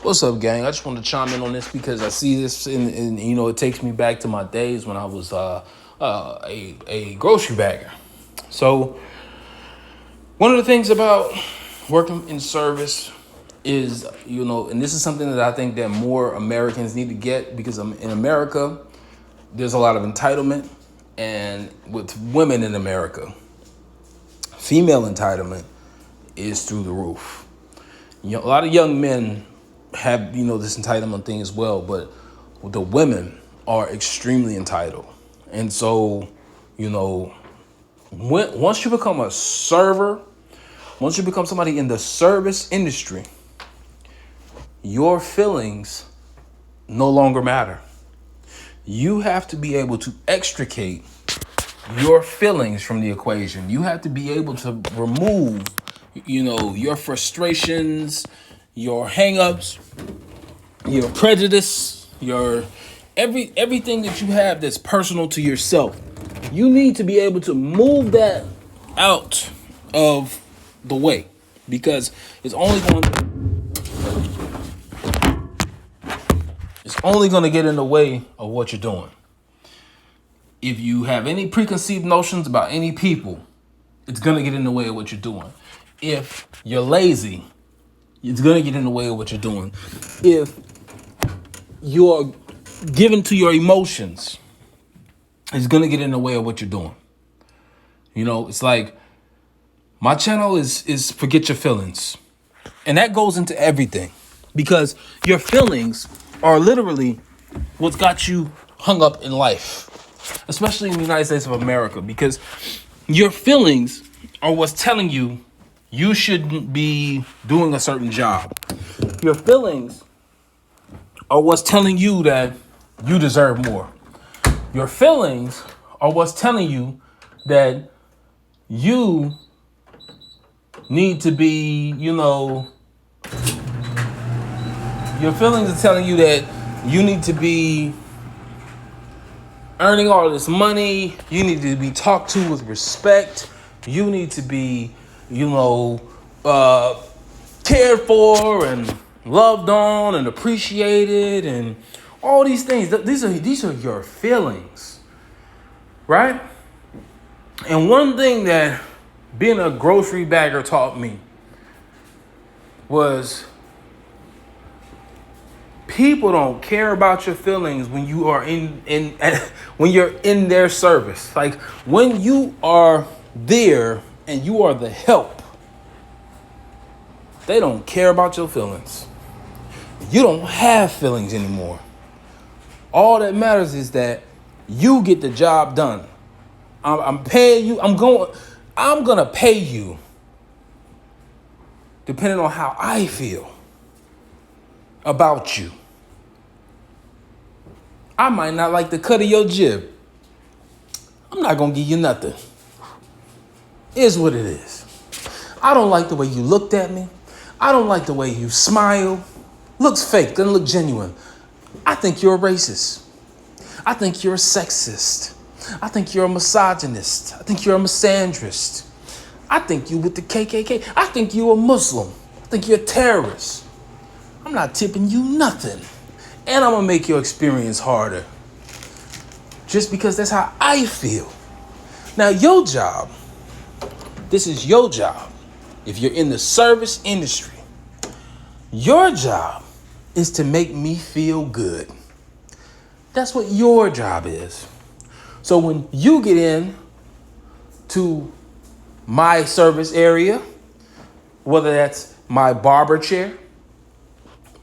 What's up, gang? I just want to chime in on this because I see this, and it takes me back to my days when I was a grocery bagger. So one of the things about working in service is, and this is something that I think that more Americans need to get, because in America, there's a lot of entitlement, and with women in America, female entitlement is through the roof. A lot of young men have this entitlement thing as well, but the women are extremely entitled. And so once you become a server, once you become somebody in the service industry, your feelings no longer matter. You have to be able to extricate your feelings from the equation. You have to be able to remove your frustrations, your hangups, your prejudice, your everything that you have that's personal to yourself. You need to be able to move that out of the way, because it's only going to get in the way of what you're doing. If you have any preconceived notions about any people, it's going to get in the way of what you're doing. If you're lazy, it's going to get in the way of what you're doing. If you're given to your emotions, it's going to get in the way of what you're doing. It's like, my channel is Forget Your Feelings. And that goes into everything, because your feelings are literally what's got you hung up in life, especially in the United States of America, because your feelings are what's telling you you shouldn't be doing a certain job. Your feelings are what's telling you that you deserve more. Your feelings are what's telling you that you need to be, your feelings are telling you that you need to be earning all this money. You need to be talked to with respect. You need to be, cared for and loved on and appreciated and all these things. These are your feelings, right? And one thing that being a grocery bagger taught me was people don't care about your feelings when you are when you're in their service. Like, when you are there and you are the help, they don't care about your feelings. You don't have feelings anymore. All that matters is that you get the job done. I'm paying you. I'm gonna pay you depending on how I feel about you. I might not like the cut of your jib. I'm not gonna give you nothing. Is what it is. I don't like the way you looked at me. I don't like the way you smile. Looks fake, doesn't look genuine. I think you're a racist. I think you're a sexist. I think you're a misogynist. I think you're a misandrist. I think you with the KKK. I think you're a Muslim. I think you're a terrorist. I'm not tipping you nothing. And I'm gonna make your experience harder. Just because that's how I feel. Now, your job, this is your job. If you're in the service industry, your job is to make me feel good. That's what your job is. So when you get in to my service area, whether that's my barber chair,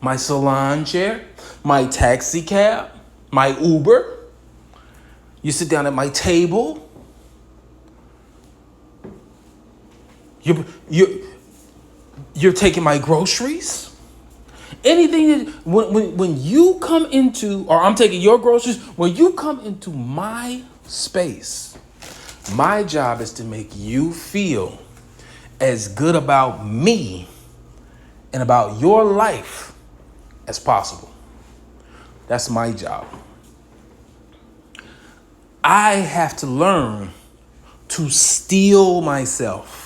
my salon chair, my taxi cab, my Uber, you sit down at my table, you're taking my groceries. Anything that when you come into, or I'm taking your groceries, when you come into my space, my job is to make you feel as good about me and about your life as possible. That's my job. I have to learn to steel myself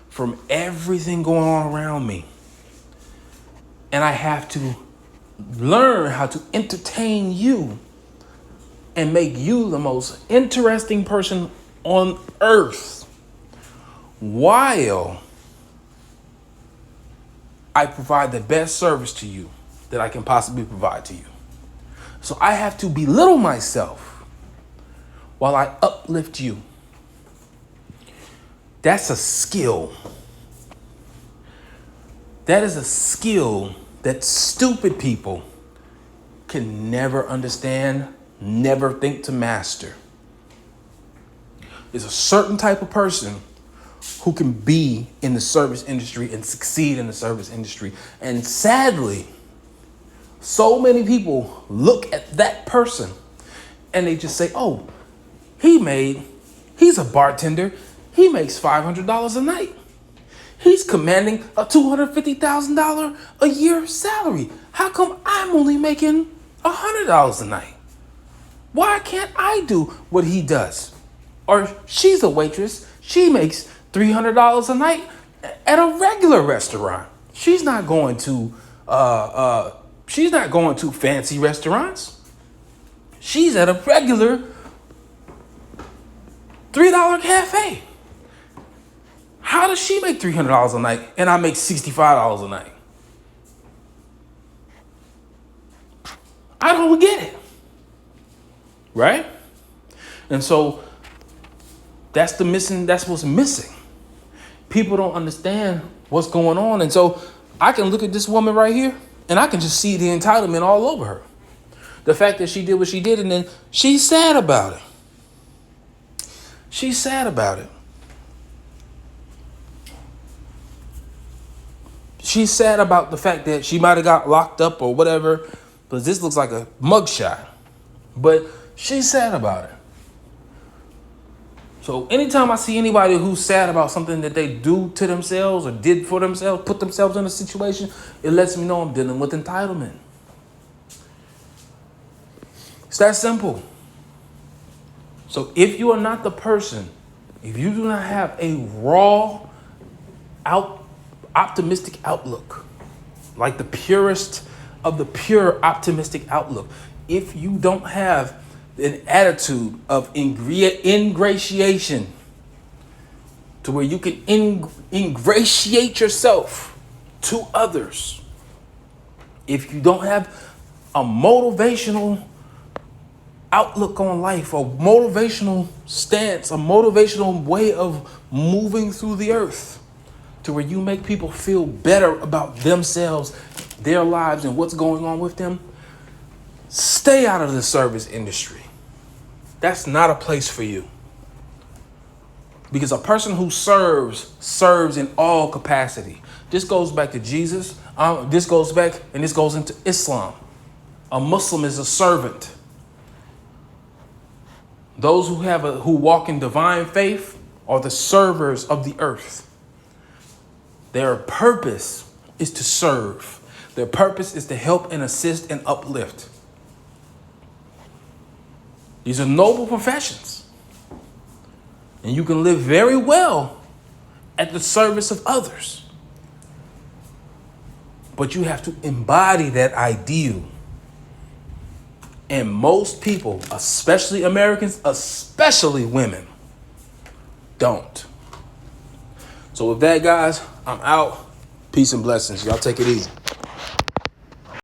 from everything going on around me And I have to learn how to entertain you and make you the most interesting person on earth while I provide the best service to you that I can possibly provide to you. So I have to belittle myself while I uplift you. That's a skill. That is a skill that stupid people can never understand, never think to master. There's a certain type of person who can be in the service industry and succeed in the service industry. And sadly, so many people look at that person and they just say, oh, he's a bartender. He makes $500 a night. He's commanding a $250,000 a year salary. How come I'm only making $100 a night? Why can't I do what he does? Or she's a waitress. She makes $300 a night at a regular restaurant. She's not going to fancy restaurants. She's at a regular $3 cafe. How does she make $300 a night and I make $65 a night? I don't get it. Right? And so that's what's missing. People don't understand what's going on. And so I can look at this woman right here and I can just see the entitlement all over her. The fact that she did what she did and then she's sad about it. She's sad about it. She's sad about the fact that she might have got locked up or whatever, but this looks like a mugshot. But she's sad about it. So anytime I see anybody who's sad about something that they do to themselves or did for themselves, put themselves in a situation, it lets me know I'm dealing with entitlement. It's that simple. So if you are not the person, if you do not have a raw, optimistic outlook, like the purest of the pure optimistic outlook, if you don't have an attitude of ingratiation to where you can ingratiate yourself to others, if you don't have a motivational outlook on life, a motivational stance, a motivational way of moving through the earth, to where you make people feel better about themselves, their lives, and what's going on with them, stay out of the service industry. That's not a place for you. Because a person who serves in all capacity. This goes back to Jesus. This goes into Islam. A Muslim is a servant. Those who walk in divine faith are the servers of the earth. Their purpose is to serve. Their purpose is to help and assist and uplift. These are noble professions. And you can live very well at the service of others. But you have to embody that ideal. And most people, especially Americans, especially women, don't. So with that, guys, I'm out. Peace and blessings. Y'all take it easy.